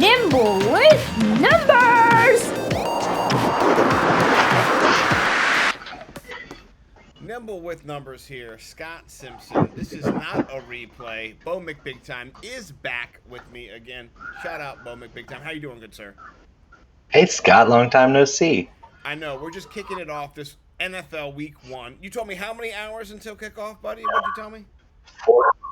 Nimble with numbers! Nimble with numbers here. Scott Simpson. This is not a replay. Bo McBigtime is back with me again. Shout out Bo McBigtime. How you doing, good sir? Hey, Scott, long time no see. I know. We're just kicking it off this NFL Week 1. You told me how many hours until kickoff, buddy? What'd you tell me?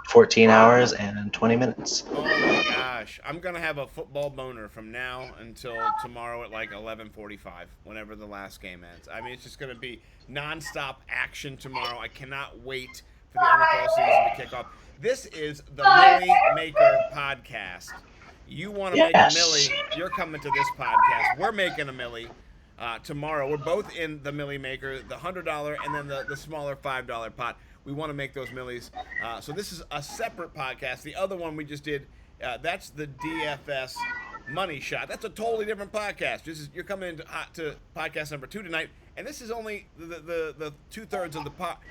14 hours and 20 minutes. Oh my gosh. I'm going to have a football boner from now until tomorrow at like 11:45, whenever the last game ends. I mean, it's just going to be nonstop action tomorrow. I cannot wait for the NFL season to kick off. This is the Millie Maker podcast. You want to make a millie, you're coming to this podcast. We're making a millie tomorrow. We're both in the Millie Maker, the $100 and then the smaller $5 pot. We want to make those millies. So this is a separate podcast. The other one we just did, that's the DFS Money Shot. That's a totally different podcast. You're coming into to podcast number 2 tonight, and this is only the 2/3 of the pot.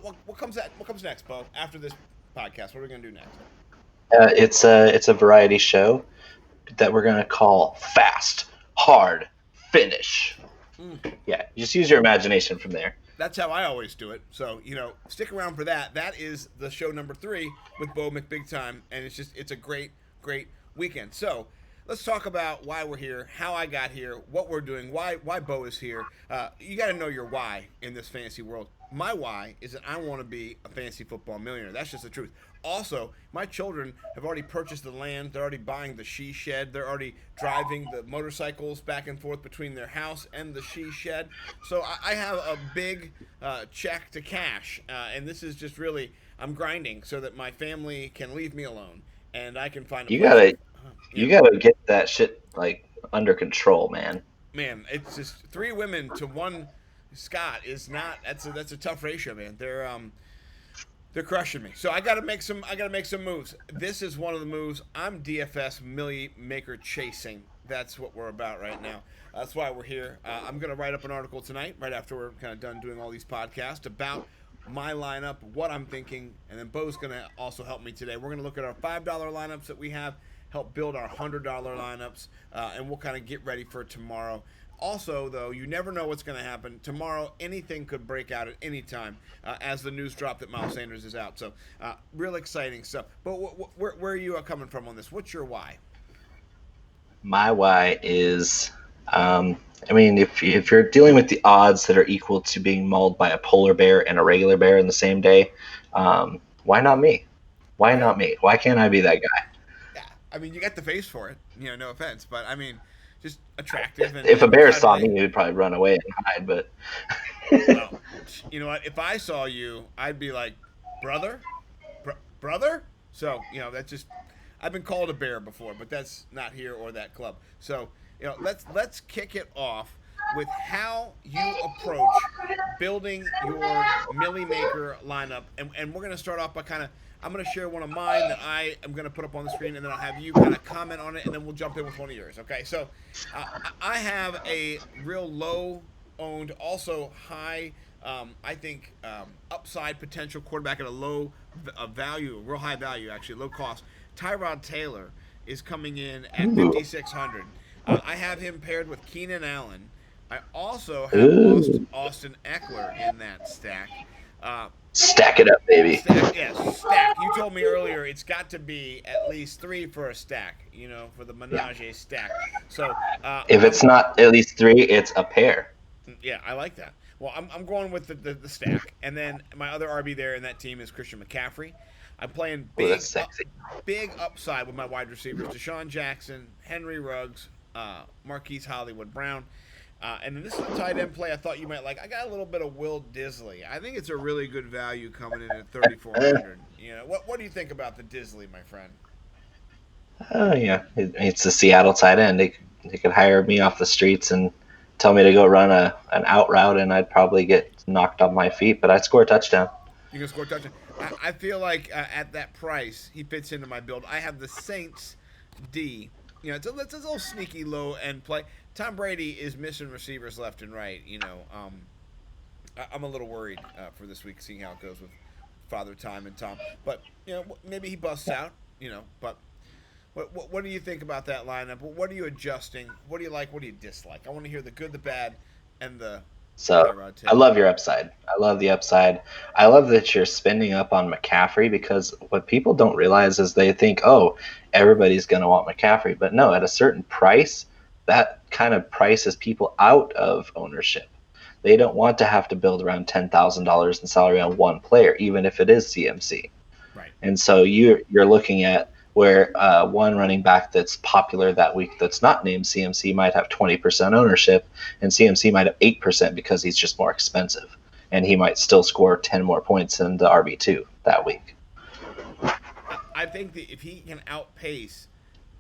What comes next, Bo? After this podcast, what are we gonna do next? It's a variety show that we're gonna call Fast, Hard, Finish. Yeah, just use your imagination from there. That's how I always do it. So, stick around for that. That is the show number 3 with Bo McBigtime, and it's a great, great weekend. So, let's talk about why we're here, how I got here, what we're doing, why Bo is here. You got to know your why in this fantasy world. My why is that I want to be a fantasy football millionaire. That's just the truth. Also, my children have already purchased the land. They're already buying the she shed. They're already driving the motorcycles back and forth between their house and the she shed. So I have a big check to cash. And this is just really, I'm grinding so that my family can leave me alone. And I can find a place. You gotta get that shit under control, man. Man, it's just 3 women to 1 Scott is not. That's a tough ratio, man. They're crushing me. So I gotta make some moves. This is one of the moves. I'm DFS Millie Maker chasing. That's what we're about right now. That's why we're here. I'm gonna write up an article tonight, right after we're kind of done doing all these podcasts, about my lineup, what I'm thinking, and then Bo's gonna also help me today. We're gonna look at our $5 lineups that we have, help build our $100 lineups, and we'll kind of get ready for tomorrow. Also, though, you never know what's going to happen. Tomorrow, anything could break out at any time as the news drop that Miles Sanders is out. So, real exciting stuff. But where are you coming from on this? What's your why? My why is, if you're dealing with the odds that are equal to being mauled by a polar bear and a regular bear in the same day, why not me? Why not me? Why can't I be that guy? Yeah, I mean, you got the face for it. No offense, but I mean, just attractive. If a bear saw me, he would probably run away and hide. But well, you know what? If I saw you, I'd be like, brother. So that's just. I've been called a bear before, but that's not here or that club. So let's kick it off with how you approach building your Millie Maker lineup, and we're gonna start off by I'm going to share one of mine that I am going to put up on the screen, and then I'll have you kind of comment on it, and then we'll jump in with one of yours. Okay, so I have a real low-owned, also high, I think, upside potential quarterback at a low value, real high value, actually, low cost. Tyrod Taylor is coming in at 5,600. I have him paired with Keenan Allen. I also have Austin Eckler in that stack. Stack it up, baby. Stack. You told me earlier it's got to be at least 3 for a stack, for the menage stack. So if it's not at least 3, it's a pair. Yeah, I like that. Well, I'm going with the stack, and then my other RB there in that team is Christian McCaffrey. I'm playing big upside with my wide receivers: Deshaun Jackson, Henry Ruggs, Marquise Hollywood Brown. And then this is a tight end play I thought you might like. I got a little bit of Will Disley. I think it's a really good value coming in at 3,400. What do you think about the Disley, my friend? Oh yeah, it's a Seattle tight end. They could hire me off the streets and tell me to go run an out route, and I'd probably get knocked off my feet, but I'd score a touchdown. You can score a touchdown. I feel like at that price, he fits into my build. I have the Saints D. It's a little sneaky low end play. Tom Brady is missing receivers left and right. I'm a little worried for this week, seeing how it goes with Father Time and Tom. But maybe he busts out. But What do you think about that lineup? What are you adjusting? What do you like? What do you dislike? I want to hear the good, the bad, and the So K-Rod I tip. love your upside. I love the upside. I love that you're spending up on McCaffrey because what people don't realize is they think, oh, everybody's going to want McCaffrey. But no, at a certain price, that kind of prices people out of ownership. They don't want to have to build around $10,000 in salary on one player, even if it is CMC. Right. And so you're looking at where one running back that's popular that week that's not named CMC might have 20% ownership, and CMC might have 8% because he's just more expensive, and he might still score 10 more points than the RB2 that week. I think that if he can outpace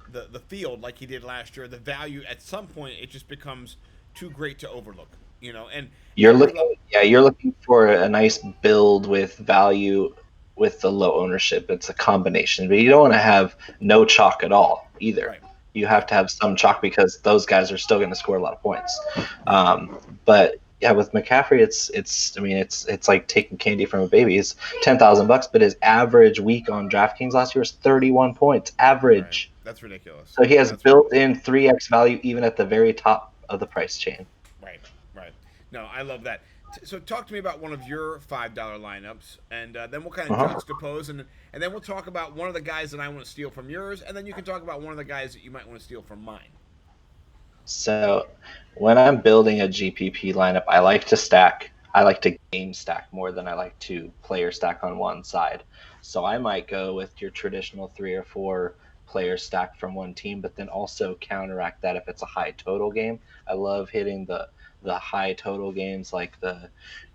the field like he did last year, the value at some point it just becomes too great to overlook. And You're every looking, yeah, you're looking for a nice build with value with the low ownership. It's a combination, but you don't want to have no chalk at all either. right, You have right, to have some chalk because those guys are still going to score a lot of points. right. But yeah, with McCaffrey, it's I mean it's like taking candy from a baby. It's $10,000, but his average week on DraftKings last year was 31 points Right. average. That's ridiculous. So he has That's built-in 3x value even at the very top of the price chain. right, right. No, I love that. So talk to me about one of your $5 lineups, and then we'll kind of Uh-huh. juxtapose, and then we'll talk about one of the guys that I want to steal from yours, and then you can talk about one of the guys that you might want to steal from mine. So when I'm building a GPP lineup, I like to stack. I like to game stack more than I like to player stack on one side. So I might go with your traditional 3 or 4 player stack from one team, but then also counteract that if it's a high total game. I love hitting the high total games like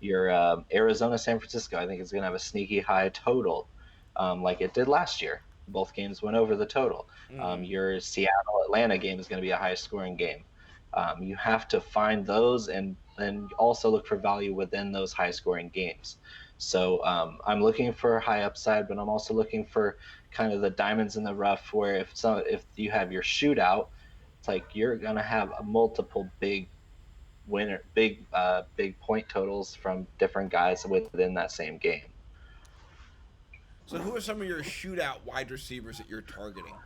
your Arizona San Francisco. I think it's going to have a sneaky high total, like it did last year. Both games went over the total. Mm-hmm. Your Seattle Atlanta game is going to be a high scoring game. You have to find those and then also look for value within those high scoring games. So I'm looking for high upside, but I'm also looking for kind of the diamonds in the rough where if you have your shootout, it's like you're gonna have a multiple big point totals from different guys within that same game. So who are some of your shootout wide receivers that you're targeting?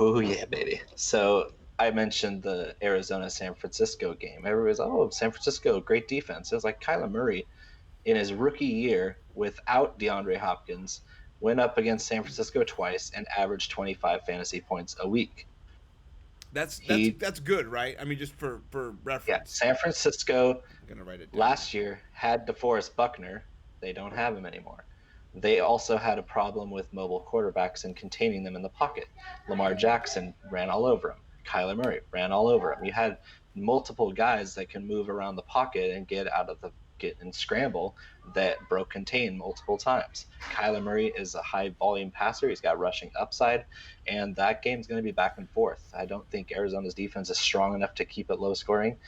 Oh yeah, baby. So I mentioned the Arizona San Francisco game. Everybody's San Francisco, great defense. It was like Kyler Murray in his rookie year without DeAndre Hopkins went up against San Francisco twice and averaged 25 fantasy points a week. That's that's He that's good, right? I mean, just for Yeah, reference. San Francisco I'm gonna write it down. last year had DeForest Buckner. They don't have him anymore. They also had a problem with mobile quarterbacks and containing them in the pocket. Lamar Jackson ran all over him. Kyler Murray ran all over him. You had multiple guys that can move around the pocket and get and scramble that broke contain multiple times. Kyler Murray is a high volume passer. He's got rushing upside, and that game's going to be back and forth. I don't think Arizona's defense is strong enough to keep it low scoring.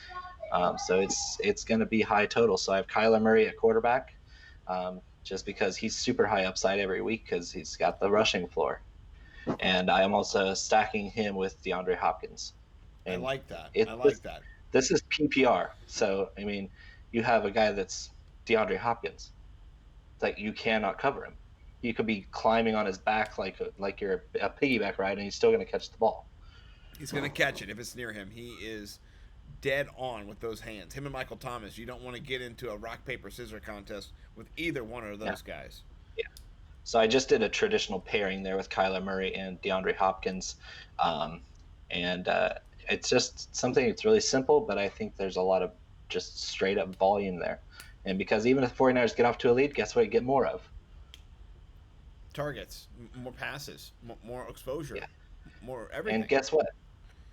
So it's going to be high total. So I have Kyler Murray at quarterback, just because he's super high upside every week because he's got the rushing floor, and I am also stacking him with DeAndre Hopkins. I And like that. it I like that. this is PPR, so I mean, you have a guy that's DeAndre Hopkins. It's like you cannot cover him. You could be climbing on his back like you're a piggyback ride, and he's still going to catch the ball. He's gonna catch it if it's near him. He is dead on with those hands. Him and Michael Thomas. You don't want to get into a rock paper scissors contest with either one of Yeah. those guys. Yeah. So I just did a traditional pairing there with Kyler Murray and DeAndre Hopkins, um, and it's just something that's really simple, but I think there's a lot of just straight up volume there. And because even if the 49ers get off to a lead, guess what you get more of? Targets, more passes, more exposure, Yeah. more everything. And guess what?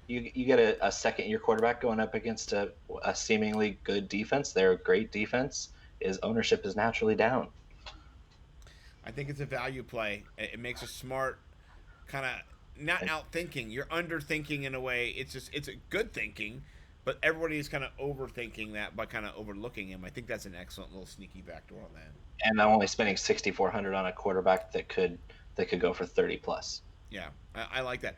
You get a second year quarterback going up against a seemingly good defense. They're a great defense. His ownership is naturally down. I think it's a value play. It makes a smart kind of not And, out thinking. You're underthinking in a way. It's a good thinking, but everybody's kind of overthinking that by kind of overlooking him. I think that's an excellent little sneaky backdoor on that. and I'm only spending 6,400 on a quarterback that could go for 30 plus. Yeah, I like that.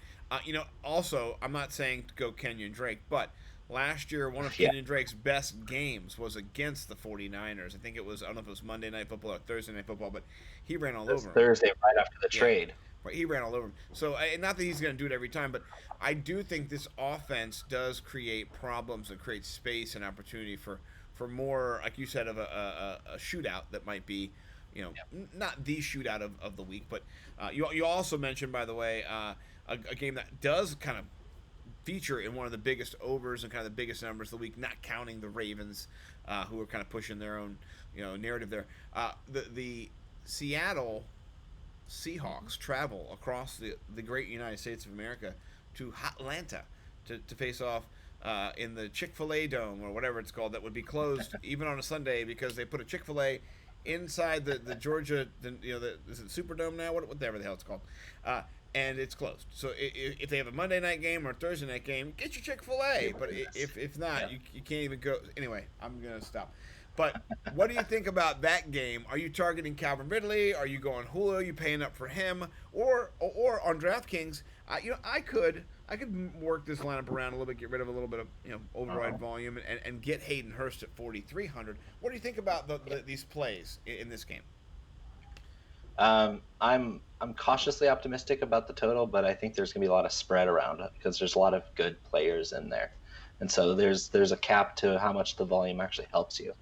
Also, I'm not saying to go Kenyon Drake, but last year, one of Yeah. Kenyon Drake's best games was against the 49ers. I think it was, I don't know if it was Monday Night Football or Thursday Night Football, but he ran all This over him. Thursday right after the Yeah. trade. Right, he ran all over him. So, not that he's going to do it every time, but I do think this offense does create problems and create space and opportunity for more, like you said, of a shootout that might be, not the shootout of the week. But you also mentioned, by the way, a game that does kind of feature in one of the biggest overs and kind of the biggest numbers of the week, not counting the Ravens, who are kind of pushing their own narrative there. The Seattle Seahawks travel across the great United States of America to Atlanta to face off in the Chick-fil-A Dome or whatever it's called, that would be closed even on a Sunday because they put a Chick-fil-A inside the Georgia, is it Superdome now? Whatever the hell it's called. And it's closed. So if they have a Monday night game or a Thursday night game, get your Chick-fil-A. But if not, you can't even go. Anyway, I'm going to stop. But what do you think about that game? Are you targeting Calvin Ridley? Are you going Julio? Are you paying up for him? Or on DraftKings, I could work this lineup around a little bit, get rid of a little bit of override volume, and get Hayden Hurst at 4,300. What do you think about these plays in this game? I'm cautiously optimistic about the total, but I think there's going to be a lot of spread around it because there's a lot of good players in there, and so there's a cap to how much the volume actually helps you.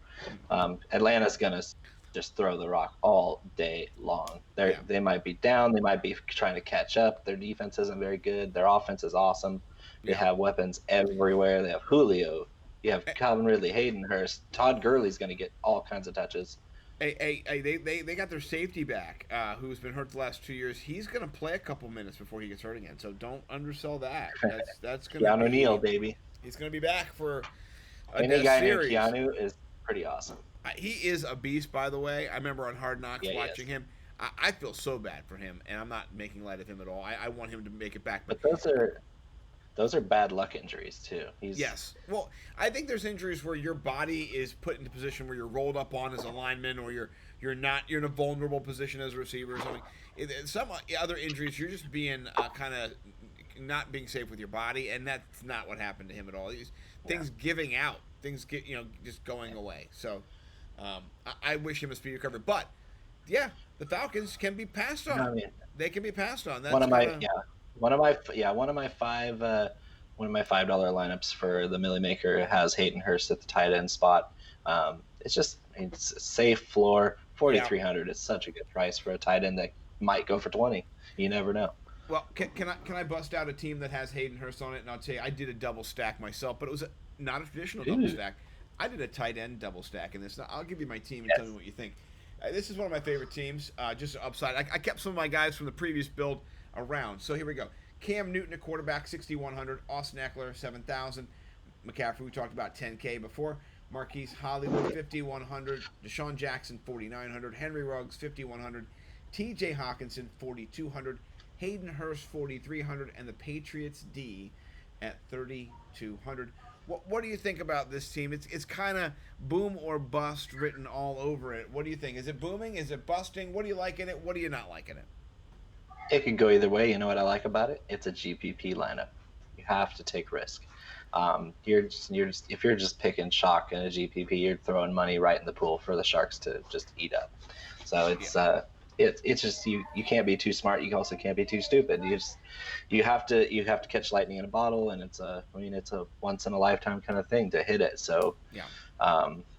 Atlanta's going to just throw the rock all day long. They might be down, they might be trying to catch up. Their defense isn't very good. Their offense is awesome. They have weapons everywhere. They have Julio. You have Calvin Ridley, Hayden Hurst. Todd Gurley's going to get all kinds of touches. They got their safety back, who's been hurt the last 2 years. He's going to play a couple minutes before he gets hurt again, so don't undersell that. That's going to Keanu Neal, baby. He's going to be back for any guy series. named Keanu is pretty awesome. He is a beast, by the way. I remember on Hard Knocks watching him. I feel so bad for him, and I'm not making light of him at all. I want him to make it back. But those are bad luck injuries too. Yes. Well, I think there's injuries where your body is put into a position where you're rolled up on as a lineman, or you're in a vulnerable position as a receiver or something. Some other injuries, you're just being kind of not being safe with your body, and that's not what happened to him at all. Things giving out, things just going away. So I wish him a speedy recovery. But yeah, the Falcons can be passed on. They can be passed on. That's one of my $5 lineups for the Millie Maker has Hayden Hurst at the tight end spot. It's a safe floor. 4,300 is such a good price for a tight end that might go for 20. You never know. Well, can I bust out a team that has Hayden Hurst on it? And I'll tell you, I did a double stack myself, but it was not a traditional double stack. I did a tight end double stack in this. Now, I'll give you my team and tell me what you think. This is one of my favorite teams, just upside. I kept some of my guys from the previous build around. So here we go. Cam Newton at quarterback, 6,100. Austin Eckler, 7,000. McCaffrey, we talked about 10K before. Marquise Hollywood, 5,100. Deshaun Jackson, 4,900. Henry Ruggs, 5,100. TJ Hawkinson, 4,200. Hayden Hurst, 4,300. And the Patriots D at 3,200. What do you think about this team? It's kind of boom or bust written all over it. What do you think? Is it booming? Is it busting? What do you like in it? What do you not like in it? It could go either way. You know what I like about it? It's a GPP lineup. You have to take risk. If you're just picking chalk in a GPP, you're throwing money right in the pool for the Sharks to just eat up. So it's just you can't be too smart. You also can't be too stupid. You have to catch lightning in a bottle, and it's a once in a lifetime kind of thing to hit it. So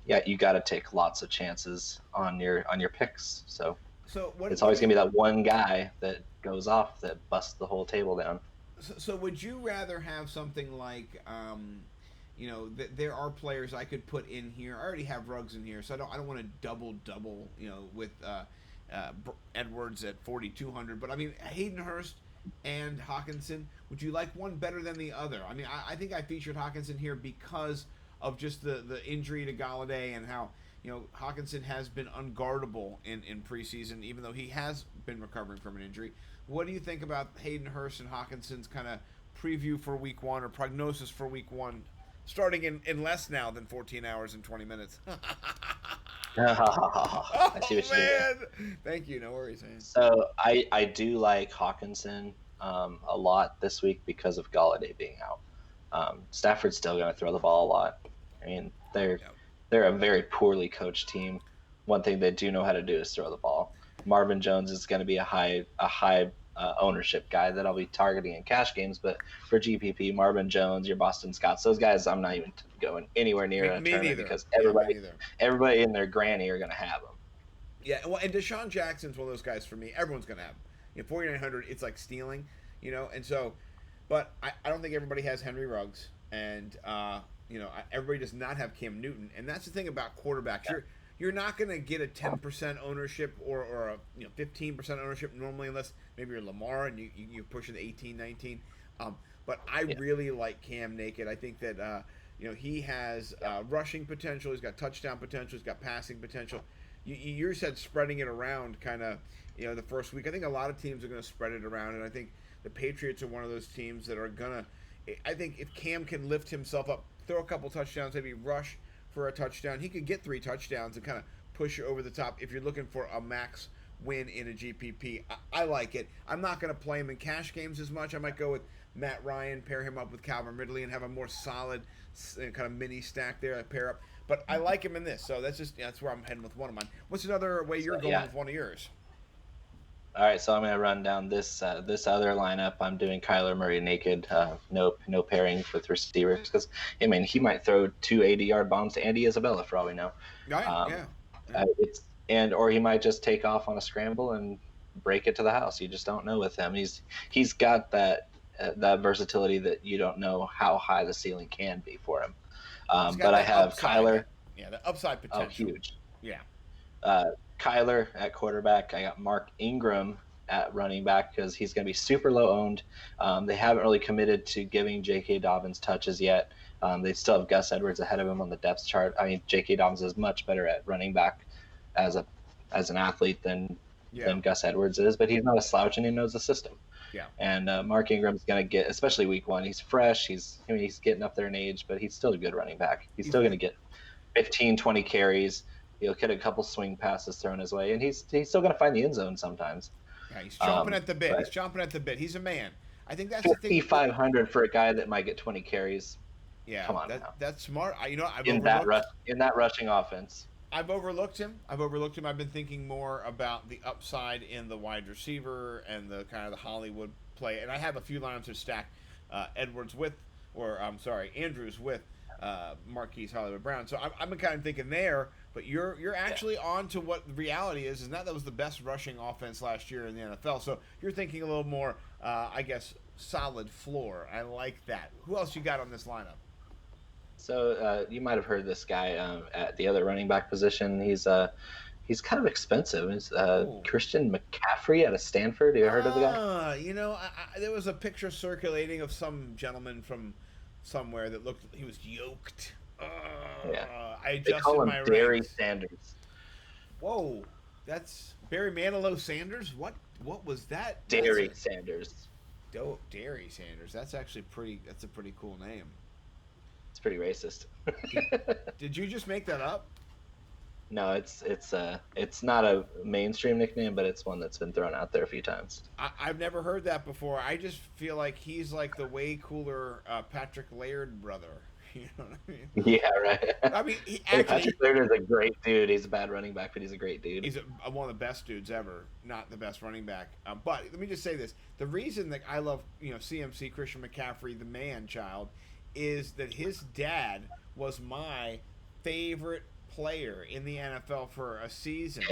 you got to take lots of chances on your picks. So it's always gonna be that one guy that goes off that busts the whole table down. So would you rather have something like, there are players I could put in here. I already have Ruggs in here, so I don't want to double, with Edwards at 4,200. But I mean, Hayden Hurst and Hawkinson. Would you like one better than the other? I mean, I think I featured Hawkinson here because of just the injury to Galladay and how Hawkinson has been unguardable in preseason, even though he has been recovering from an injury. What do you think about Hayden Hurst and Hawkinson's kind of preview for Week 1 or prognosis for Week 1, starting in less now than 14 hours and 20 minutes? I see what you did. Thank you. No worries, man. So I do like Hawkinson a lot this week because of Galladay being out. Stafford's still going to throw the ball a lot. I mean, they're a very poorly coached team. One thing they do know how to do is throw the ball. Marvin Jones is going to be a high ownership guy that I'll be targeting in cash games. But for GPP, Marvin Jones, your Boston Scotts, those guys, I'm not even going anywhere near a Me tournament neither. because Yeah, me neither. everybody and their granny are going to have them. Yeah, well, and Deshaun Jackson's one of those guys for me. Everyone's going to have him. 4,900, it's like stealing, and so, but I don't think everybody has Henry Ruggs, and, everybody does not have Cam Newton. And that's the thing about quarterbacks. Yeah. You're not going to get a 10% ownership or a 15% ownership normally, unless maybe you're Lamar and you're pushing 18, 19. But I really like Cam naked. I think that he has rushing potential. He's got touchdown potential. He's got passing potential. You said spreading it around kind of, the first week. I think a lot of teams are going to spread it around, and I think the Patriots are one of those teams that are going to – I think if Cam can lift himself up, throw a couple touchdowns, maybe rush for a touchdown, he could get 3 touchdowns and kind of push you over the top if you're looking for a max win in a GPP. I like it. I'm not going to play him in cash games as much. I might go with Matt Ryan, pair him up with Calvin Ridley, and have a more solid kind of mini stack there. I pair up. But I like him in this, so that's where I'm heading with one of mine. What's another way you're going with one of yours? All right, so I'm going to run down this other lineup. I'm doing Kyler Murray naked, no pairing with receivers because he might throw 2 80-yard bombs to Andy Isabella for all we know. Yeah. Or he might just take off on a scramble and break it to the house. You just don't know with him. He's got that versatility that you don't know how high the ceiling can be for him. But I have upside, Kyler. Yeah, the upside potential. Oh, huge. Yeah. Kyler at quarterback. I got Mark Ingram at running back because he's going to be super low owned. They haven't really committed to giving J.K. Dobbins touches yet. They still have Gus Edwards ahead of him on the depth chart. I mean, J.K. Dobbins is much better at running back as an athlete than Gus Edwards is, but he's not a slouch and he knows the system. Yeah. And Mark Ingram's going to get, especially week 1, he's fresh. He's getting up there in age, but he's still a good running back. He's still going to get 15, 20 carries. He'll get a couple swing passes thrown his way, and he's still going to find the end zone sometimes. Yeah, he's chomping at the bit. He's chomping at the bit. He's a man. I think that's 5,500 for a guy that might get 20 carries. Yeah, come on now. That's smart. I've in that rushing offense. I've overlooked him. I've been thinking more about the upside in the wide receiver and the kind of the Hollywood play. And I have a few lineups to stack Andrews with Marquise Hollywood Brown. So I'm kind of thinking there. But you're actually on to what the reality is that was the best rushing offense last year in the NFL. So you're thinking a little more, I guess, solid floor. I like that. Who else you got on this lineup? So you might have heard this guy at the other running back position. He's kind of expensive. It's Christian McCaffrey out of Stanford. Have you heard of the guy? There was a picture circulating of some gentleman from somewhere that looked he was yoked. I adjusted they call him my Barry ranks. Sanders. Whoa, that's Barry Manilow Sanders. What was that? Barry Sanders. Dairy Sanders. That's actually That's a pretty cool name. It's pretty racist. Did you just make that up? No, it's not a mainstream nickname, but it's one that's been thrown out there a few times. I've never heard that before. I just feel like he's like the way cooler Patrick Laird brother. You know what I mean? Yeah, right. I mean, Patrick Laird is a great dude. He's a bad running back, but he's a great dude. He's one of the best dudes ever. Not the best running back, but let me just say this: the reason that I love CMC Christian McCaffrey, the man child, is that his dad was my favorite player in the NFL for a season.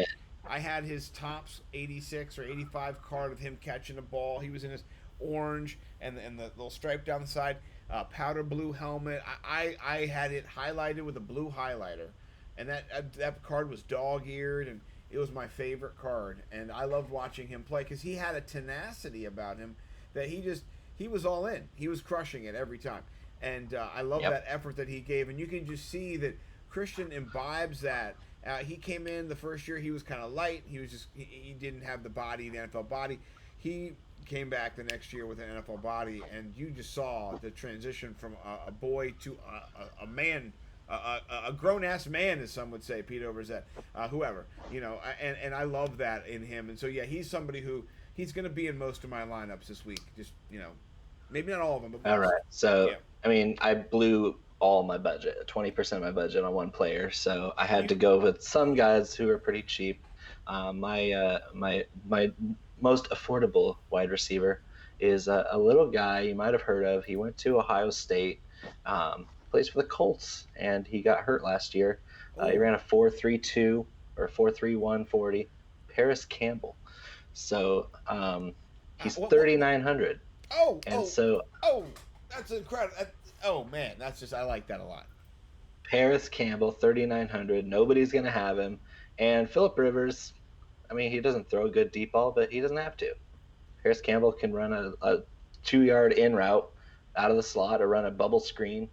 I had his Topps 86 or 85 card of him catching a ball. He was in his orange and the little stripe down the side, powder blue helmet. I had it highlighted with a blue highlighter, and that card was dog-eared, and it was my favorite card. And I loved watching him play because he had a tenacity about him that he was all in. He was crushing it every time. And I love that effort that he gave. And you can just see that Christian imbibes that. He came in the first year, he was kind of light. He didn't have the body, the NFL body. He came back the next year with an NFL body, and you just saw the transition from a boy to a man, a grown-ass man, as some would say, Pete Overzet, whoever. And I love that in him. And so, yeah, he's somebody who he's going to be in most of my lineups this week. Just, maybe not all of them. But all right. So, yeah. I blew all my budget, 20% of my budget on one player. So I had to go with some guys who are pretty cheap. My most affordable wide receiver is a little guy you might have heard of. He went to Ohio State, plays for the Colts, and he got hurt last year. He Oh, ran a 4.32 or 4.31 40. Paris Campbell. So he's what? 3,900, Oh, and oh, so oh, that's incredible. Oh man, that's just I like that a lot. Paris Campbell 3,900. Nobody's gonna have him, and Philip Rivers. I mean, he doesn't throw a good deep ball, but he doesn't have to. Paris Campbell can run a 2 yard in route out of the slot or run a bubble screen,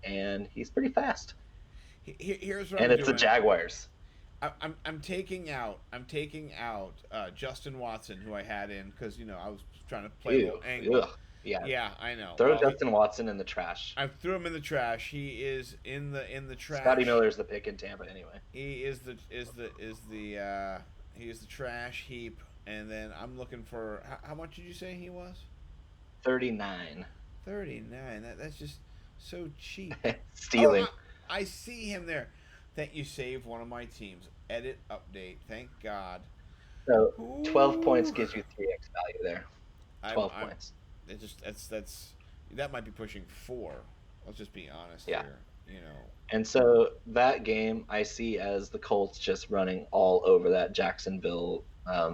and he's pretty fast. Here's what And I'm it's the doing. Jaguars. I'm taking out Justin Watson, who I had in because I was trying to play a little Ew, angle. ugh, yeah. Yeah, I know. Throw Well, Justin Watson in the trash. I threw him in the trash. He is in the Scotty trash. Miller's the pick in Tampa anyway. He is the trash heap. And then I'm looking for how much did you say he was? 39. 39. That's just so cheap. Stealing. I see him there. Thank you. Saved one of my teams. Edit update. Thank God. So 12 points Ooh. gives you 3x value there. 12 points. It just that might be pushing 4. Let's just be honest here. And so that game I see as the Colts just running all over that Jacksonville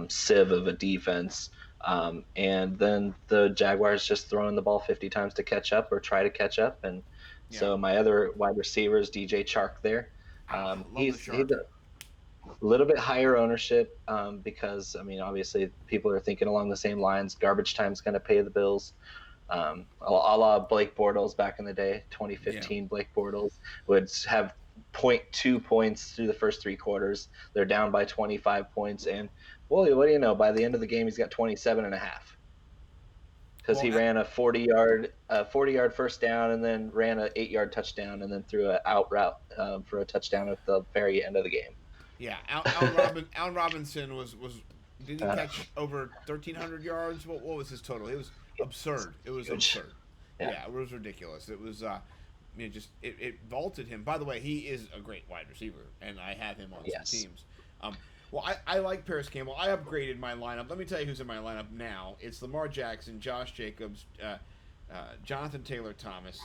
sieve of a defense. And then the Jaguars just throwing the ball 50 times to catch up or try to catch up. And so my other wide receiver is DJ Chark there. He's a little bit higher ownership because, I mean, obviously people are thinking along the same lines. Garbage time's going to pay the bills. A la Blake Bortles back in the day, 2015 Blake Bortles would have 0.2 points through the first 3 quarters. They're down by 25 points. And, well, what do you know? By the end of the game, he's got 27 and a half. Because he ran a 40-yard first down and then ran an 8-yard touchdown and then threw an out route for a touchdown at the very end of the game. Yeah, Allen Robinson was did he catch over 1,300 yards? What was his total? It was absurd. It was absurd. Yeah, it was ridiculous. It was it vaulted him. By the way, he is a great wide receiver, and I have him on some teams. Well, I like Paris Campbell. I upgraded my lineup. Let me tell you who's in my lineup now. It's Lamar Jackson, Josh Jacobs, Jonathan Taylor Thomas,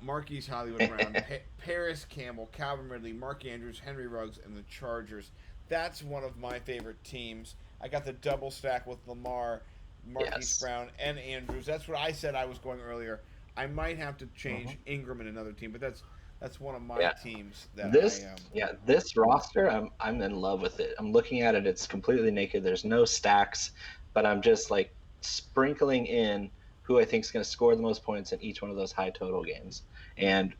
Marquise Hollywood Brown, Paris Campbell, Calvin Ridley, Mark Andrews, Henry Ruggs, and the Chargers. That's one of my favorite teams. I got the double stack with Lamar, Marquise Brown, and Andrews. That's what I said I was going earlier. I might have to change Ingram in another team, but that's one of my teams that this roster, I'm in love with it. I'm looking at it, it's completely naked. There's no stacks, but I'm just like sprinkling in who I think is going to score the most points in each one of those high total games. And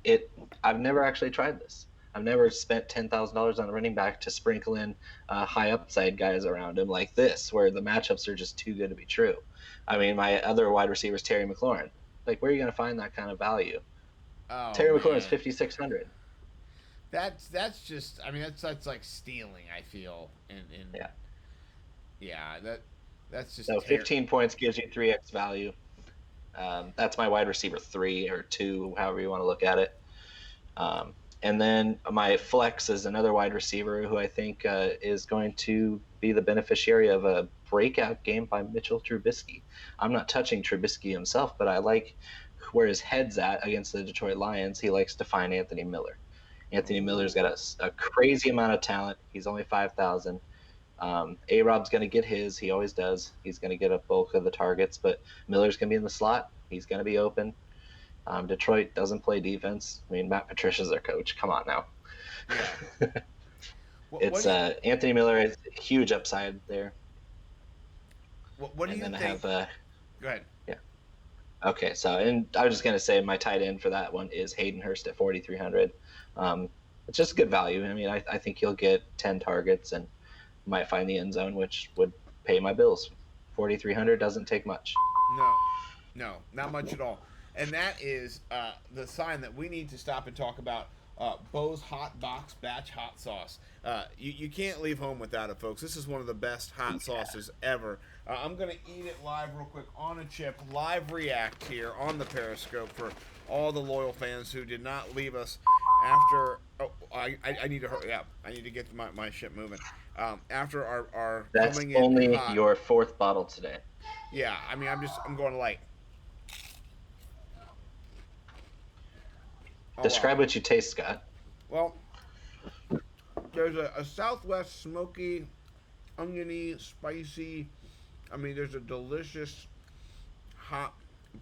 I've never actually tried this. I've never spent $10,000 on a running back to sprinkle in high upside guys around him like this, where the matchups are just too good to be true. I mean, my other wide receiver is Terry McLaurin. Like, where are you going to find that kind of value? Terry McLaurin is 5,600. That's just. I mean, that's like stealing. I feel. That's just. So 15 points gives you 3x value. That's my wide receiver 3 or 2, however you want to look at it. And then my flex is another wide receiver who I think is going to be the beneficiary of a breakout game by Mitchell Trubisky. I'm not touching Trubisky himself, but I like where his head's at against the Detroit Lions. He likes to find Anthony Miller. Anthony Miller's got a crazy amount of talent. He's only 5,000. A-Rob's going to get his. He always does. He's going to get a bulk of the targets, but Miller's going to be in the slot. He's going to be open. Detroit doesn't play defense. I mean, Matt Patricia's their coach. Come on now. Yeah. Anthony Miller has a huge upside there. What do you think? I have, go ahead. Yeah. Okay, so and I was just going to say my tight end for that one is Hayden Hurst at 4,300. It's just good value. I mean, I think he'll get 10 targets and might find the end zone, which would pay my bills. 4,300 doesn't take much. No, not much at all. And that is the sign that we need to stop and talk about Bo's Hot Box Batch Hot Sauce. You can't leave home without it, folks. This is one of the best hot sauces ever. I'm going to eat it live real quick on a chip, live react here on the Periscope for all the loyal fans who did not leave us after... I need to hurry up. I need to get my shit moving. After our That's coming in only hot. your fourth bottle today. Yeah, I mean, I'm going light. Oh wow. Describe what you taste, Scott. Well, there's a Southwest smoky, oniony, spicy. I mean, there's a delicious, hot,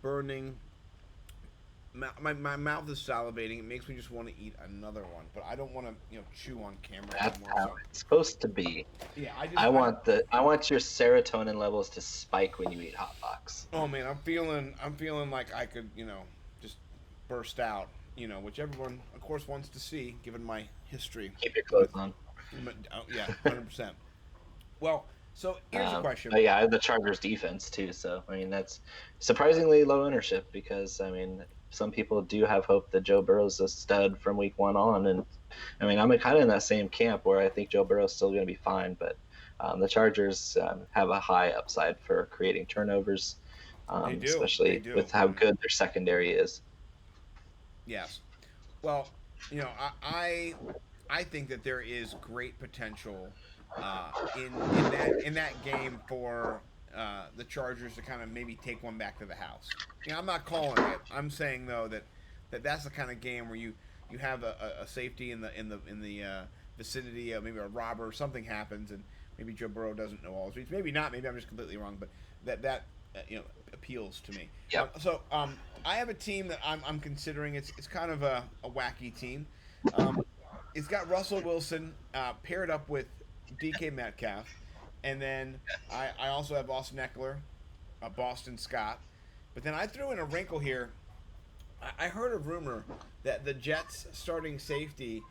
burning. My mouth is salivating. It makes me just want to eat another one, but I don't want to chew on camera That's anymore. how So it's supposed to be. yeah, I want your serotonin levels to spike when you eat hot box. Oh man, I'm feeling like I could just burst out. Which everyone of course wants to see, given my history. Keep your clothes on. Yeah, 100%. Well, so here's a question. But yeah, I have the Chargers defense too, so I mean that's surprisingly low ownership because I mean some people do have hope that Joe Burrow's a stud from week 1 on, and I mean I'm kind of in that same camp where I think Joe Burrow's still going to be fine, but the Chargers have a high upside for creating turnovers, especially with how good their secondary is. Yes. Well, I think that there is great potential in that game for the Chargers to kind of maybe take one back to the house. I'm not calling it. I'm saying though that's the kind of game where you have a safety in the vicinity of maybe a robber, something happens, and maybe Joe Burrow doesn't know all his reads. Maybe not. Maybe I'm just completely wrong. But that appeals to me. Yep. So I have a team that I'm considering. It's kind of a wacky team. It's got Russell Wilson paired up with DK Metcalf, and then I also have Austin Eckler, Boston Scott. But then I threw in a wrinkle here. I heard a rumor that the Jets starting safety,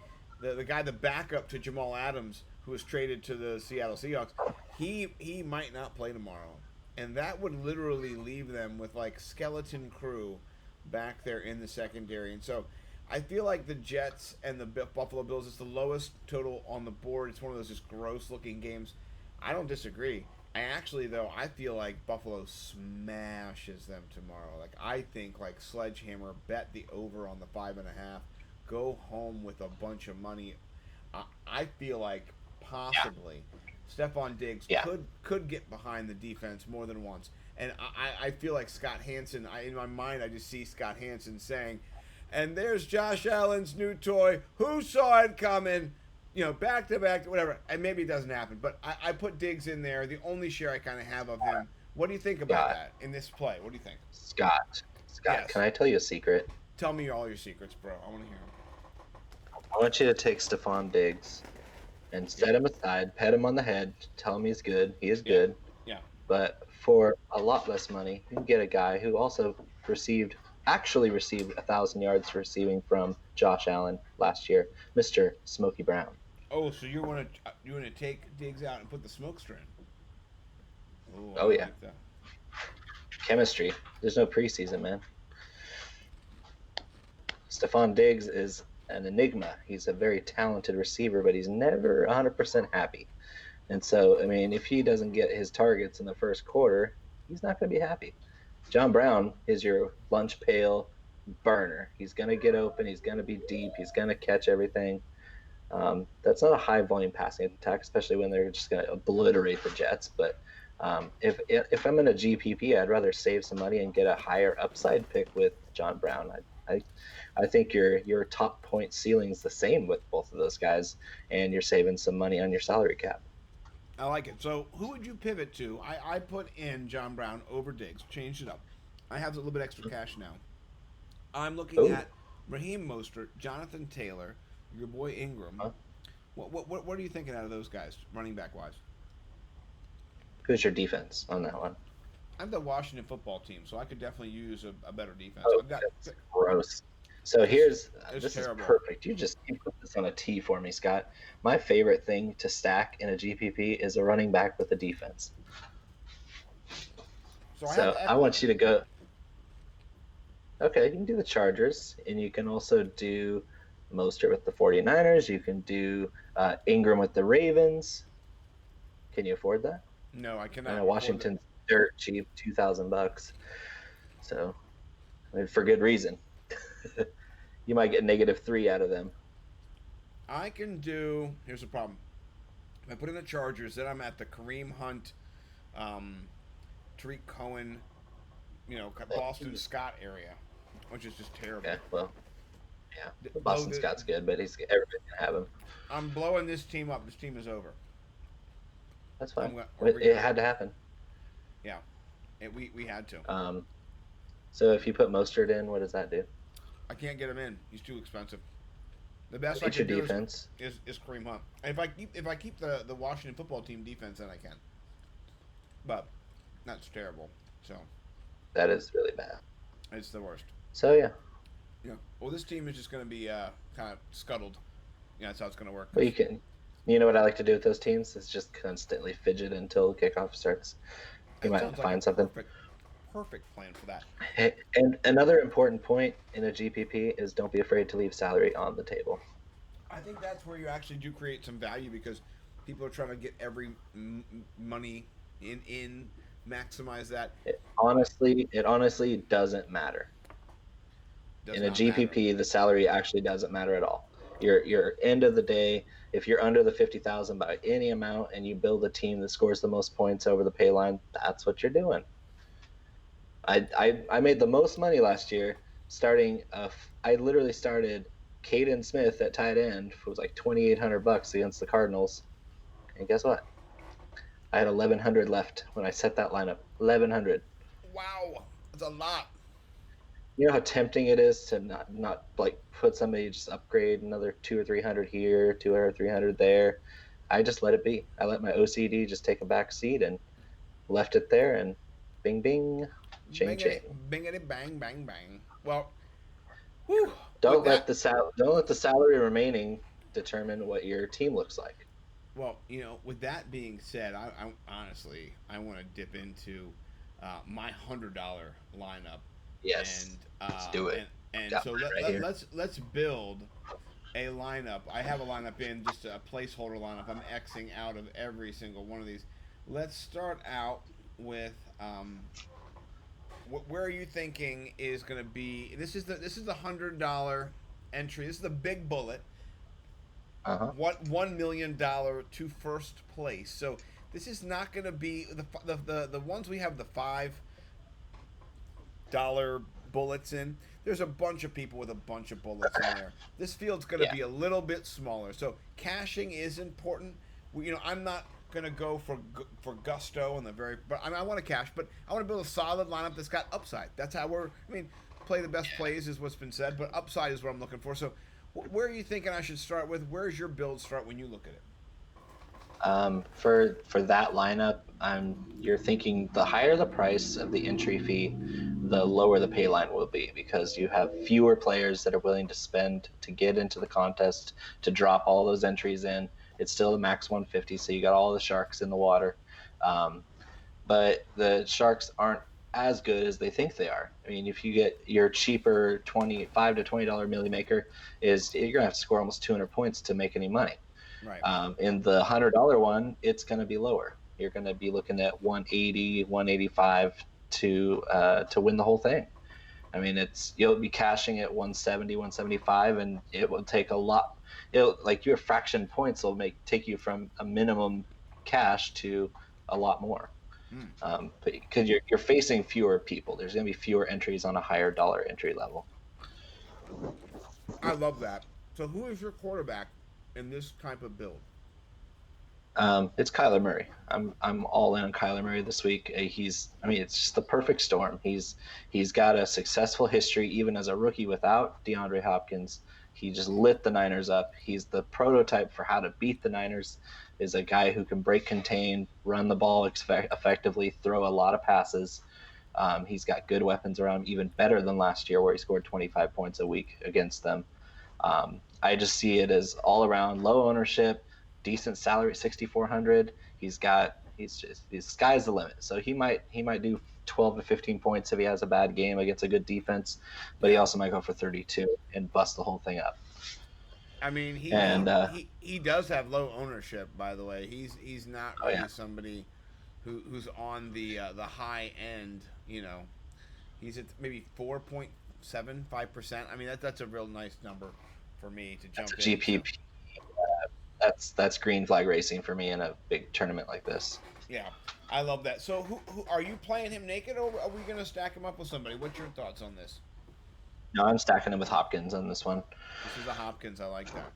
the guy, the backup to Jamal Adams, who was traded to the Seattle Seahawks, he might not play tomorrow. And that would literally leave them with like skeleton crew back there in the secondary. And so I feel like the Jets and the Buffalo Bills is the lowest total on the board. It's one of those just gross looking games. I don't disagree. I feel like Buffalo smashes them tomorrow. Like I think like Sledgehammer, bet the over on the 5.5. Go home with a bunch of money. I feel like possibly Stephon Diggs could get behind the defense more than once. And I feel like Scott Hanson, in my mind I just see Scott Hanson saying, and there's Josh Allen's new toy. Who saw it coming? Back to back, whatever. And maybe it doesn't happen. But I put Diggs in there, the only share I kind of have of him. What do you think about that in this play? What do you think? Scott, yes. Can I tell you a secret? Tell me all your secrets, bro. I want to hear them. I want you to take Stephon Diggs and set him aside, pat him on the head, tell him he's good. He is good. Yeah. But for a lot less money, you can get a guy who also actually received 1,000 yards receiving from Josh Allen last year, Mr. Smokey Brown. Oh, so you want to take Diggs out and put the smokester in? Oh yeah. Like that. Chemistry. There's no preseason, man. Stephon Diggs is an enigma. He's a very talented receiver, but he's never 100% happy. And so, I mean, if he doesn't get his targets in the first quarter, he's not going to be happy. John Brown is your lunch pail burner. He's going to get open. He's going to be deep. He's going to catch everything. That's not a high volume passing attack, especially when they're just going to obliterate the Jets. But if I'm in a GPP, I'd rather save some money and get a higher upside pick with John Brown. I think your top point ceiling is the same with both of those guys, and you're saving some money on your salary cap. I like it. So who would you pivot to? I put in John Brown over Diggs, changed it up. I have a little bit extra cash now. I'm looking at Raheem Mostert, Jonathan Taylor, your boy Ingram. Huh? What are you thinking out of those guys, running back wise? Who's your defense on that one? I'm the Washington football team, so I could definitely use a better defense. That's gross. So this is perfect. You put this on a tee for me, Scott. My favorite thing to stack in a GPP is a running back with a defense. So I want you to go. Okay, you can do the Chargers, and you can also do Mostert with the 49ers. You can do Ingram with the Ravens. Can you afford that? No, I cannot. I know Washington's dirt cheap, $2,000. So, I mean, for good reason. You might get -3 out of them. I can do. Here's the problem. If I put in the Chargers, then I'm at the Kareem Hunt, Tariq Cohen, Boston Scott area, which is just terrible. Yeah, well, yeah. Blow Boston Scott's good, but everybody's gonna have him. I'm blowing this team up. This team is over. That's fine. It had to happen. Yeah, we had to. So if you put Mostert in, what does that do? I can't get him in. He's too expensive. The best I can do defense is Kareem Hunt. And if I keep the Washington football team defense, then I can. But that's terrible. So that is really bad. It's the worst. So yeah. Yeah. Well, this team is just going to be kind of scuttled. Yeah, that's how it's going to work. Well, you know what I like to do with those teams is just constantly fidget until kickoff starts. You might find something. Perfect plan for that. And another important point in a GPP is don't be afraid to leave salary on the table. I think that's where you actually do create some value because people are trying to get every money in maximize that. It honestly doesn't matter. In a GPP, the salary actually doesn't matter at all. Your end of the day, if you're under the 50,000 by any amount and you build a team that scores the most points over the pay line, that's what you're doing. I made the most money last year starting. I literally started Caden Smith at tight end. It was like $2,800 against the Cardinals, and guess what? I had 1,100 left when I set that lineup. 1,100. Wow, that's a lot. You know how tempting it is to not like put somebody, just upgrade another 200 or 300 here, 200 or 300 there. I just let it be. I let my OCD just take a back seat and left it there, and bing bing. Chain. Bingity bang bang bang. Well, whew, don't let the salary remaining determine what your team looks like. Well, with that being said, I honestly want to dip into my $100 lineup. Yes, let's do it. And so let's build a lineup. I have a lineup in just a placeholder lineup. I'm Xing out of every single one of these. Let's start out with. Where are you thinking is going to be? This is the $100 entry. This is the big bullet. What $1 million to first place. So this is not going to be the ones we have the $5 bullets in. There's a bunch of people with a bunch of bullets in there. This field's going to be a little bit smaller. So cashing is important. I'm not going to go for gusto in the but I want to cash, but I want to build a solid lineup that's got upside. That's how play the best plays is what's been said, but upside is what I'm looking for. So where are you thinking I should start with? Where's your build start when you look at it? For that lineup, you're thinking the higher the price of the entry fee, the lower the pay line will be, because you have fewer players that are willing to spend to get into the contest to drop all those entries in. It's still the max 150, so you got all the sharks in the water. But the sharks aren't as good as they think they are. I mean, if you get your cheaper $5 to $20 milli maker, you're going to have to score almost 200 points to make any money. Right. In the $100 one, it's going to be lower. You're going to be looking at 180, 185 to win the whole thing. I mean, you'll be cashing at 170, 175, and it will take a lot. Your fraction points will take you from a minimum cash to a lot more. Because you're facing fewer people. There's going to be fewer entries on a higher dollar entry level. I love that. So who is your quarterback in this type of build? It's Kyler Murray. I'm all in on Kyler Murray this week. It's just the perfect storm. He's got a successful history even as a rookie without DeAndre Hopkins. He just lit the Niners up. He's the prototype for how to beat the Niners. Is a guy who can break contain, run the ball effectively, throw a lot of passes. He's got good weapons around him, even better than last year where he scored 25 points a week against them. I just see it as all around low ownership, decent salary at 6,400. The sky's the limit. So he might do 12 to 15 points if he has a bad game against a good defense, but he also might go for 32 and bust the whole thing up. I mean, he does have low ownership, by the way. He's not really somebody who's on the high end. He's at maybe 4.75%. I mean, that's a real nice number for me to jump into. GPP that's green flag racing for me in a big tournament like this. Yeah, I love that. So, who are you playing him naked, or are we gonna stack him up with somebody? What's your thoughts on this? No, I'm stacking him with Hopkins on this one. This is a Hopkins. I like that.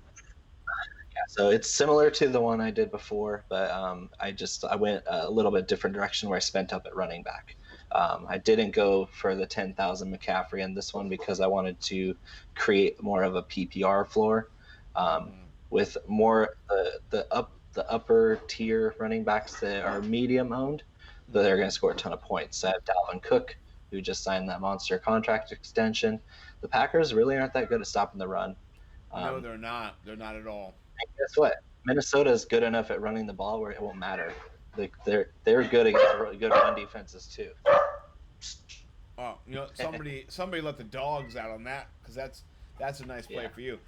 Yeah, so it's similar to the one I did before, but I went a little bit different direction where I spent up at running back. I didn't go for the 10,000 McCaffrey in this one because I wanted to create more of a PPR floor with more the upper tier running backs that are medium owned, that they're going to score a ton of points. I have Dalvin Cook, who just signed that monster contract extension. The Packers really aren't that good at stopping the run. No, Um, they're not. They're not at all. and guess what? Minnesota is good enough at running the ball where it won't matter. They're good against really good run defenses too. Oh, somebody let the dogs out on that because that's a nice play Yeah. for you.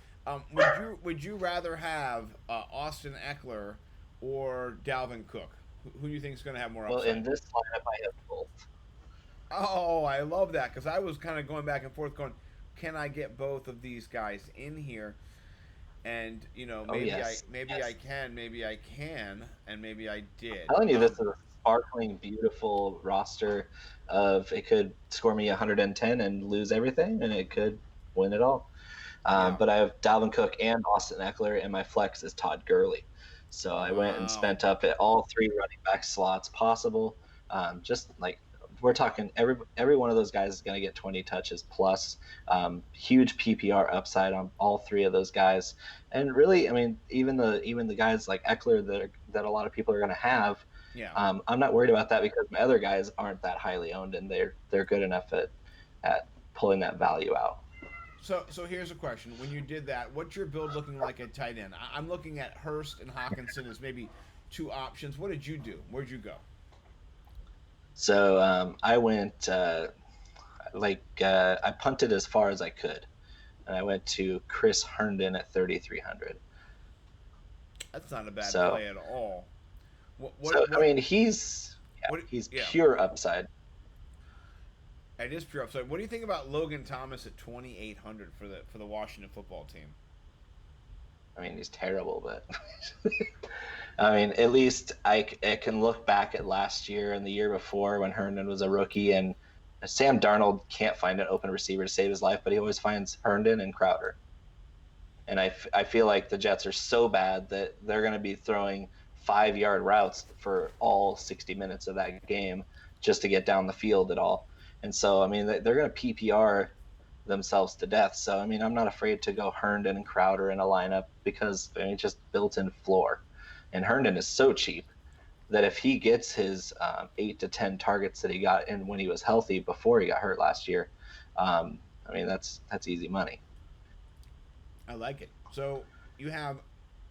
Would you rather have Austin Eckler or Dalvin Cook? Who do you think is going to have more Well, upside? in this lineup, I have both. Oh, I love that because I was kind of going back and forth, going, can I get both of these guys in here? And Oh yes, maybe yes. I can, maybe I can, and maybe I did. Telling you, this is a sparkling, beautiful roster. Of it could score me 110 and lose everything, and it could win it all. Yeah. But I have Dalvin Cook and Austin Eckler, and my flex is Todd Gurley. So I went and Wow. spent up at all three running back slots possible. Just like we're talking, every one of those guys is going to get 20 touches plus. Huge PPR upside on all three of those guys, and really, I mean, even the guys like Eckler that a lot of people are going to have. Yeah. I'm not worried about that because my other guys aren't that highly owned, and they're good enough at pulling that value out. So here's a question: when you did that, what's your build looking like at tight end? I'm looking at Hurst and Hawkinson as maybe two options. What did you do? Where'd you go? So I went I punted as far as I could, and I went to Chris Herndon at 3,300. That's not a bad So play at all. What so what I what mean what? he's Yeah, pure upside. it is pure upside. What do you think about Logan Thomas at 2,800 for the Washington football team? I mean he's terrible, but I mean at least I can look back at last year and the year before when Herndon was a rookie, and Sam Darnold can't find an open receiver to save his life, but he always finds Herndon and Crowder. And I feel like the Jets are so bad that they're going to be throwing 5 yard routes for all 60 minutes of that game just to get down the field at all. And so, I mean, they're going to PPR themselves to death. So, I mean, I'm not afraid to go Herndon and Crowder in a lineup because I mean, it's just built in floor. And Herndon is so cheap that if he gets his 8 to 10 targets that he got in when he was healthy before he got hurt last year, I mean, that's easy money. I like it. So you have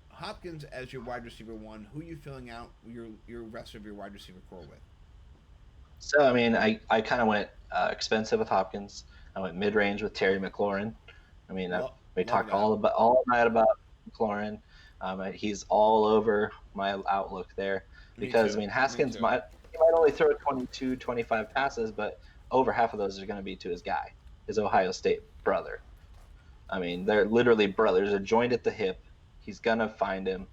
Hopkins as your wide receiver one. Who are you filling out your rest of your wide receiver core with? So I mean, I kind of went expensive with Hopkins. I went mid range with Terry McLaurin. I mean, we Love talked that. all night about McLaurin. He's all over my outlook there Me because I too. mean Me Haskins too. might only throw 22, 25 passes, but over half of those are going to be to his guy, his Ohio State brother. I mean, they're literally brothers. They're joined at the hip. He's gonna find him.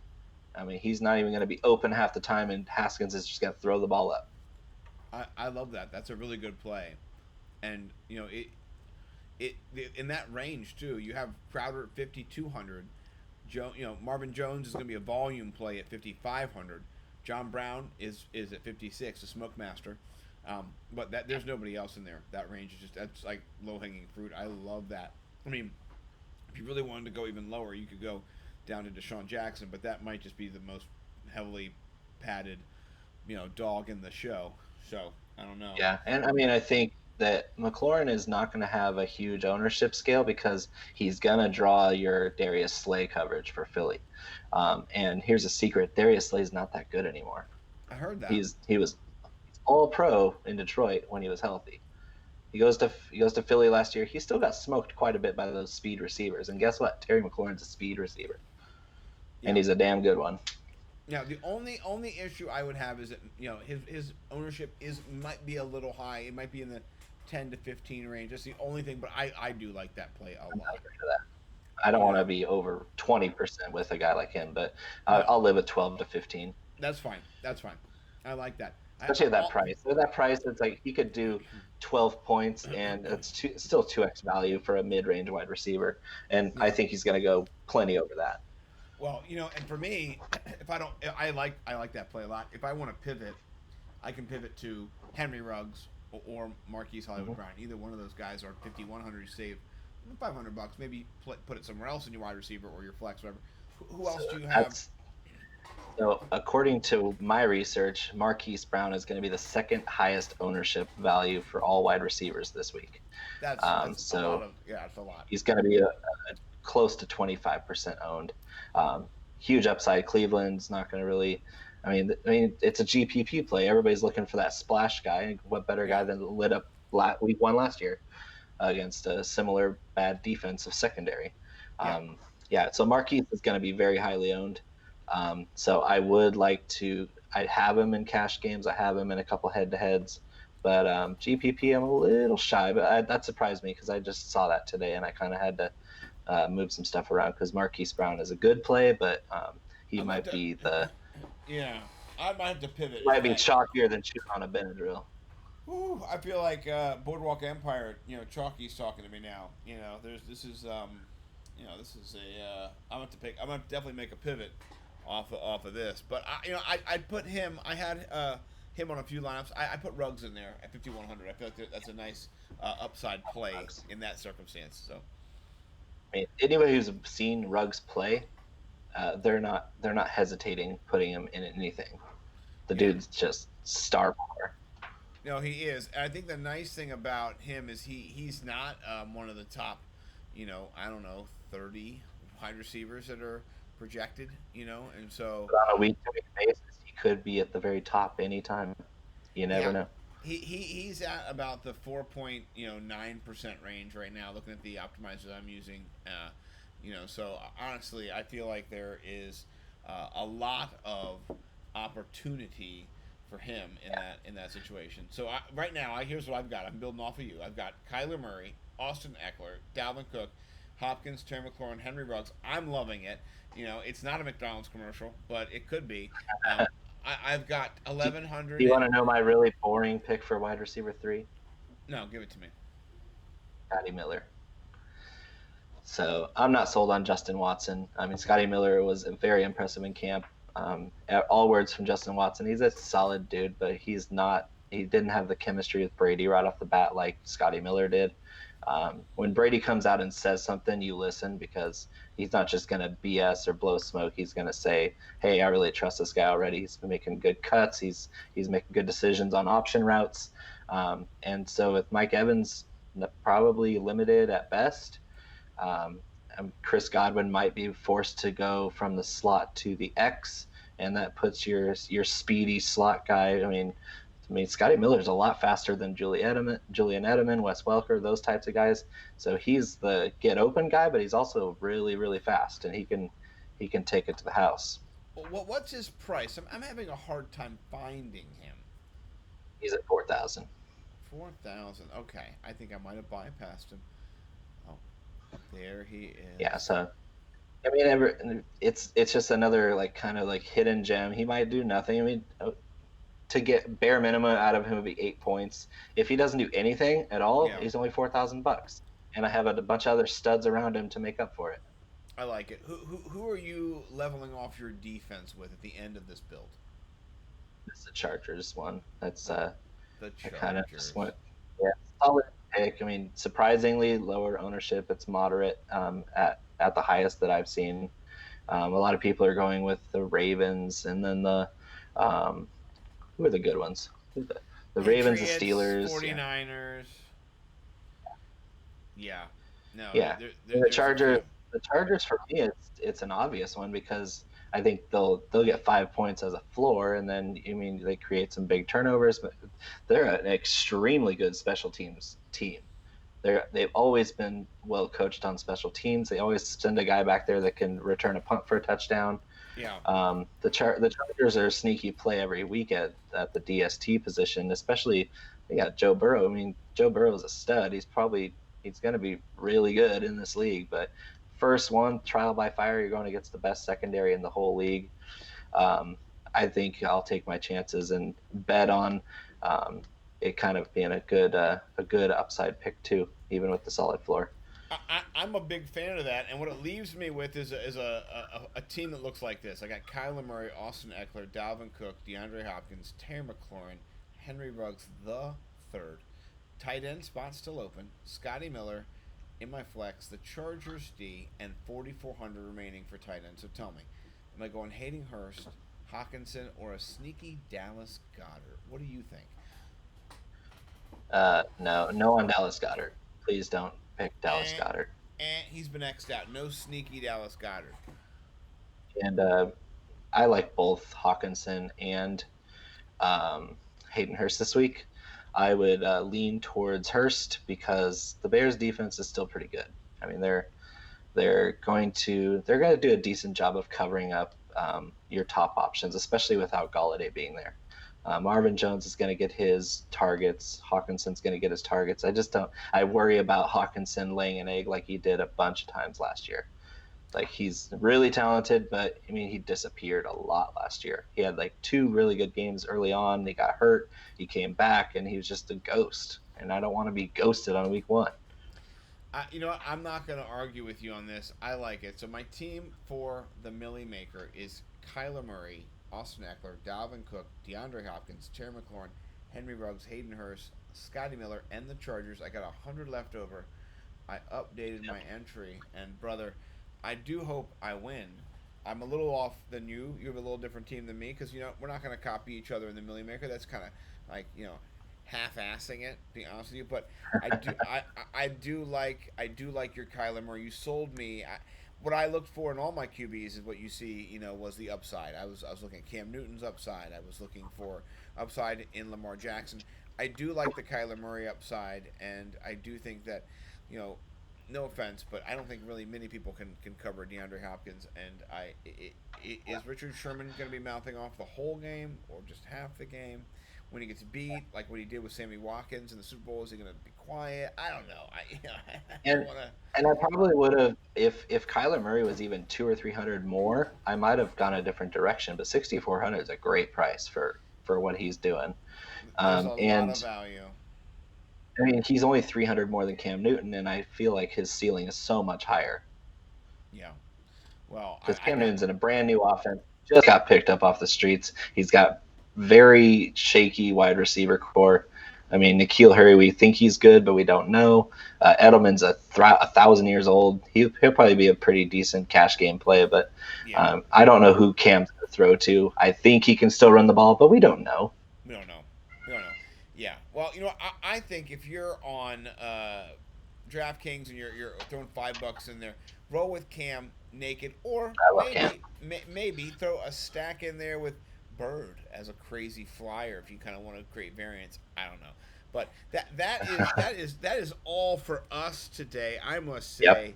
I mean, he's not even going to be open half the time, and Haskins is just going to throw the ball up. I love that. That's a really good play, and in that range too. You have Crowder at 5,200. Marvin Jones is going to be a volume play at 5,500. John Brown is at 56, a smoke master. But there's nobody else in there. That range is that's like low hanging fruit. I love that. I mean, if you really wanted to go even lower, you could go down to Deshaun Jackson, but that might just be the most heavily padded, dog in the show. So I don't know. Yeah, and I mean, I think that McLaurin is not going to have a huge ownership scale because he's going to draw your Darius Slay coverage for Philly. And here's a secret: Darius Slay is not that good anymore. I heard that. He was all pro in Detroit when he was healthy. He goes to Philly last year. He still got smoked quite a bit by those speed receivers. And guess what? Terry McLaurin's a speed receiver, and Yeah. he's a damn good one. Now the only issue I would have is that his ownership might be a little high. It might be in the 10 to 15 range. That's the only thing. But I do like that play a I'm not lot. afraid of that. I don't want to be over 20% with a guy like him, but No. I'll live at 12 to 15. That's fine. That's fine. I like that. Especially at that price. At that price, it's like he could do 12 points, and it's still 2x value for a mid-range wide receiver. And I think he's going to go plenty over that. Well, and for me, if I don't, I like that play a lot. If I want to pivot, I can pivot to Henry Ruggs or Marquise Hollywood Brown. Either one of those guys are 5,100. You save $500. Maybe put it somewhere else in your wide receiver or your flex, whatever. Who else do you have? So, according to my research, Marquise Brown is going to be the second highest ownership value for all wide receivers this week. That's a lot. It's a lot. He's going to be close to 25% owned. Huge upside. Cleveland's not going to really. I mean, it's a GPP play. Everybody's looking for that splash guy. What better guy than lit up week 1 last year against a similar bad defensive secondary? So Marquise is going to be very highly owned. So I would like to. I have him in cash games. I have him in a couple head-to-heads, but GPP I'm a little shy. But that surprised me because I just saw that today and I kind of had to move some stuff around because Marquise Brown is a good play, but he might be the. Yeah, I might have to pivot. Might be chalkier than shooting on a Benadryl. Ooh, I feel like Boardwalk Empire. Chalky's talking to me now. This is I'm gonna definitely make a pivot off of this. But I'd put him. I had him on a few lineups. I put Ruggs in there at 5,100. I feel like that's a nice upside play in that circumstance. So, I mean, anybody who's seen Ruggs play, they're not hesitating putting him in anything. The dude's just star power. No, he is. And I think the nice thing about him is he's not one of the top, 30 wide receivers that are projected, and so but on a week-to-week basis, he could be at the very top anytime. You never know. He's at about the 4.9% range right now. Looking at the optimizers I'm using, so honestly, I feel like there is a lot of opportunity for him in that situation. So right now, here's what I've got. I'm building off of you. I've got Kyler Murray, Austin Eckler, Dalvin Cook, Hopkins, Terry McLaurin, Henry Ruggs. I'm loving it. It's not a McDonald's commercial, but it could be. I've got 1,100. Do you want to know my really boring pick for wide receiver 3? No, give it to me. Scotty Miller. So I'm not sold on Justin Watson. I mean, Scotty Miller was very impressive in camp. All words from Justin Watson. He's a solid dude, but he's not. He didn't have the chemistry with Brady right off the bat like Scotty Miller did. When Brady comes out and says something, you listen because he's not just going to BS or blow smoke. He's going to say, hey, I really trust this guy already. He's been making good cuts. He's making good decisions on option routes. And so with Mike Evans probably limited at best, Chris Godwin might be forced to go from the slot to the X, and that puts your speedy slot guy. I mean, Scotty Miller's a lot faster than Julian Edelman, Wes Welker, those types of guys. So he's the get open guy, but he's also really, really fast, and he can take it to the house. Well, what's his price? I'm having a hard time finding him. He's at 4,000. 4,000. Okay, I think I might have bypassed him. Oh, there he is. Yeah. So, I mean, it's just another kind of hidden gem. He might do nothing. I mean, to get bare minimum out of him would be 8 points. If he doesn't do anything at all, he's only $4,000, and I have a bunch of other studs around him to make up for it. I like it. Who are you leveling off your defense with at the end of this build? This is the Chargers one. That's the Chargers. I kind of just went, solid pick. I mean, surprisingly lower ownership. It's moderate at the highest that I've seen. A lot of people are going with the Ravens, and then the who are the good ones? The Ravens, the Steelers, 49ers. Yeah. No. Yeah. The Chargers for me, it's an obvious one because I think they'll get 5 points as a floor, and then they create some big turnovers, but they're an extremely good special teams team. They've always been well coached on special teams. They always send a guy back there that can return a punt for a touchdown. Yeah. The Chargers are a sneaky play every week at the DST position, especially they got Joe Burrow. I mean, Joe Burrow is a stud. He's going to be really good in this league, but first one, trial by fire. You're going against the best secondary in the whole league. I think I'll take my chances and bet on it kind of being a good upside pick too, even with the solid floor. I'm a big fan of that, and what it leaves me with is a team that looks like this. I got Kyler Murray, Austin Eckler, Dalvin Cook, DeAndre Hopkins, Terry McLaurin, Henry Ruggs the third. Tight end spot still open. Scotty Miller in my flex, the Chargers D, and 4,400 remaining for tight end. So tell me, am I going Hayden Hurst, Hawkinson, or a sneaky Dallas Goddard? What do you think? No on Dallas Goddard. Please don't pick Dallas And Goddard. he's been X'd out. No sneaky Dallas Goddard. And I like both Hawkinson and Hayden Hurst this week. I would lean towards Hurst because the Bears' defense is still pretty good. I mean, they're going to do a decent job of covering up your top options, especially without Galladay being there. Marvin Jones is going to get his targets. Hawkinson's going to get his targets. I worry about Hawkinson laying an egg like he did a bunch of times last year. Like, he's really talented, but I mean, he disappeared a lot last year. He had like 2 really good games early on. He got hurt. He came back, and he was just a ghost. And I don't want to be ghosted on week 1. You know what? I'm not going to argue with you on this. I like it. So my team for the Millie Maker is Kyler Murray, Austin Eckler, Dalvin Cook, DeAndre Hopkins, Terry McLaurin, Henry Ruggs, Hayden Hurst, Scotty Miller, and the Chargers. I got 100 left over. I updated my entry, and brother, I do hope I win. I'm a little off than you. You have a little different team than me because we're not going to copy each other in the Millie Maker. That's kind of like half-assing it, to be honest with you. But I do like your Kyler Murray. You sold me. What I looked for in all my QBs is what you see. Was the upside. I was looking at Cam Newton's upside. I was looking for upside in Lamar Jackson. I do like the Kyler Murray upside, and I do think that no offense, but I don't think really many people can cover DeAndre Hopkins. And is Richard Sherman going to be mouthing off the whole game or just half the game? When he gets beat, like what he did with Sammy Watkins in the Super Bowl, is he going to be quiet? I don't know. And I probably would have, if Kyler Murray was even 200 or 300 more, I might have gone a different direction. But 6,400 is a great price for what he's doing. There's a lot of value. I mean, he's only 300 more than Cam Newton, and I feel like his ceiling is so much higher. Yeah. Well, because Cam Newton's in a brand new offense, just got picked up off the streets. He's got very shaky wide receiver core. I mean, N'Keal Harry, we think he's good, but we don't know. Edelman's 1,000 years old. He'll probably be a pretty decent cash game play, but I don't know who Cam's going to throw to. I think he can still run the ball, but we don't know. We don't know. Yeah. Well, I think if you're on DraftKings and you're throwing $5 in there, roll with Cam naked, or maybe throw a stack in there with Bird as a crazy flyer if you kind of want to create variance. I don't know, but that is all for us today. I must say,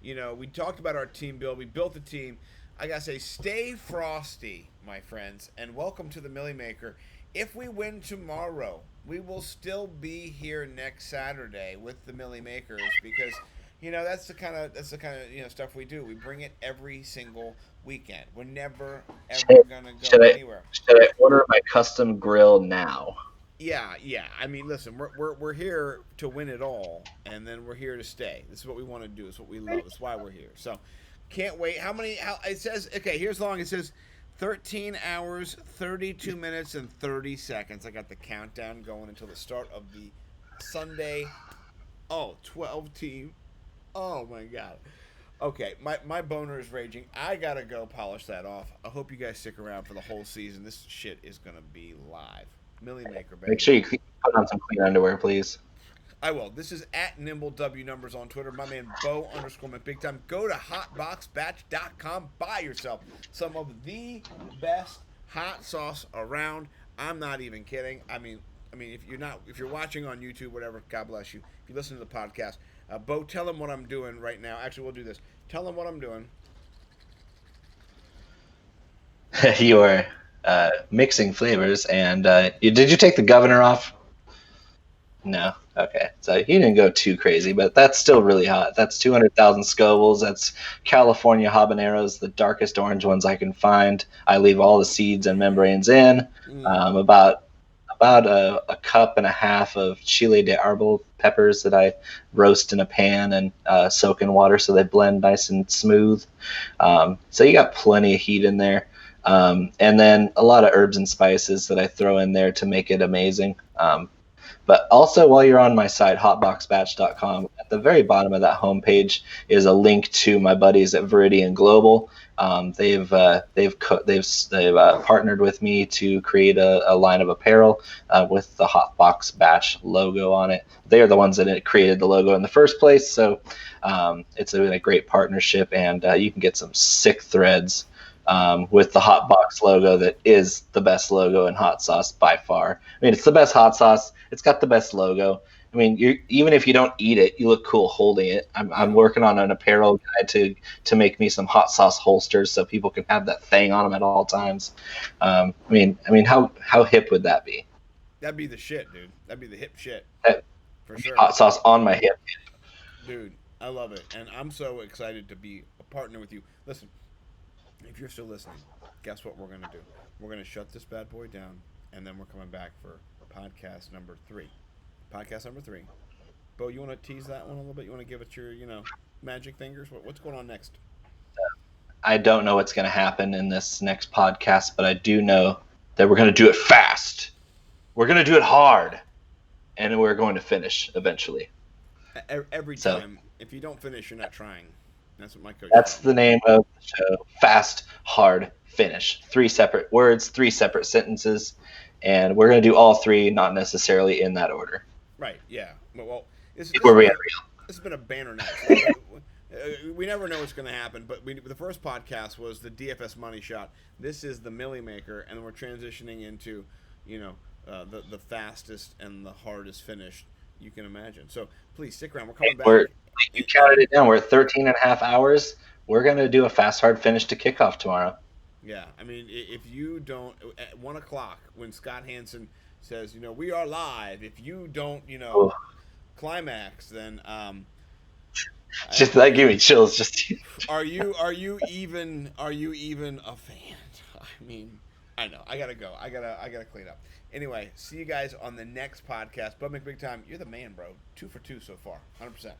we talked about our team build. We built the team. I gotta say, stay frosty, my friends, and welcome to the Millie Maker. If we win tomorrow, we will still be here next Saturday with the Millie Makers because that's the kind of stuff we do. We bring it every single weekend. We're never ever gonna go anywhere. Should I order my custom grill now? Yeah. I mean, listen, we're here to win it all, and then we're here to stay. This is what we want to do. It's what we love. It's why we're here. So, can't wait. How it says? Okay, here's the long. It says 13 hours, 32 minutes, and 30 seconds. I got the countdown going until the start of the Sunday. 12 team. Oh my God. Okay, my boner is raging. I gotta go polish that off. I hope you guys stick around for the whole season. This shit is gonna be live. Millie Maker, baby. Make sure you put on some clean underwear, please. I will. This is at NimbleWNumbers on Twitter. My man Bo_McBigTime. Go to hotboxbatch.com. Buy yourself some of the best hot sauce around. I'm not even kidding. I mean, if you're watching on YouTube, whatever, God bless you. If you listen to the podcast, Bo, tell him what I'm doing right now. Actually, we'll do this. Tell him what I'm doing. You are mixing flavors, and did you take the governor off? No. Okay, so he didn't go too crazy, but that's still really hot. That's 200,000 scovilles. That's California habaneros, the darkest orange ones I can find. I leave all the seeds and membranes in. About a cup and a half of chile de arbol peppers that I roast in a pan and soak in water so they blend nice and smooth. So you got plenty of heat in there. And then a lot of herbs and spices that I throw in there to make it amazing. But also, while you're on my site, hotboxbatch.com, at the very bottom of that homepage is a link to my buddies at Viridian Global. They've partnered with me to create a line of apparel with the Hotbox Batch logo on it. They are the ones that created the logo in the first place, so it's been a great partnership, and you can get some sick threads with the hot box logo that is the best logo in hot sauce by far. I mean, it's the best hot sauce. It's got the best logo. I mean, even if you don't eat it, you look cool holding it. I'm working on an apparel guide to make me some hot sauce holsters so people can have that thing on them at all times. I mean, how hip would that be? That'd be the shit, dude. That'd be the hip shit. For sure. Hot sauce on my hip. Dude, I love it. And I'm so excited to be a partner with you. Listen, if you're still listening, guess what we're going to do? We're going to shut this bad boy down, and then we're coming back for podcast number 3. Podcast number 3. Bo, you want to tease that one a little bit? You want to give it your, magic fingers? What's going on next? I don't know what's going to happen in this next podcast, but I do know that we're going to do it fast. We're going to do it hard, and we're going to finish eventually. Every time. If you don't finish, you're not trying. That's what my coach That's the name of the show. Fast, hard, finish. 3 separate words, 3 separate sentences, and we're going to do all 3, not necessarily in that order. Right, yeah. Well, this has been a banner night. We never know what's going to happen, but the first podcast was the DFS money shot. This is the Millie Maker, and we're transitioning into, the fastest and the hardest finish you can imagine. So please stick around. We're coming back. You counted it down. We're at 13 and a half hours. We're going to do a fast, hard finish to kickoff tomorrow. Yeah, I mean, if you don't, at 1 o'clock, when Scott Hansen says, we are live, if you don't, climax, then just that gave me chills. Just are you even a fan? I mean, I know. I gotta go. I gotta clean up. Anyway, see you guys on the next podcast. Bud McBigtime, you're the man, bro. 2 for 2 so far, 100%.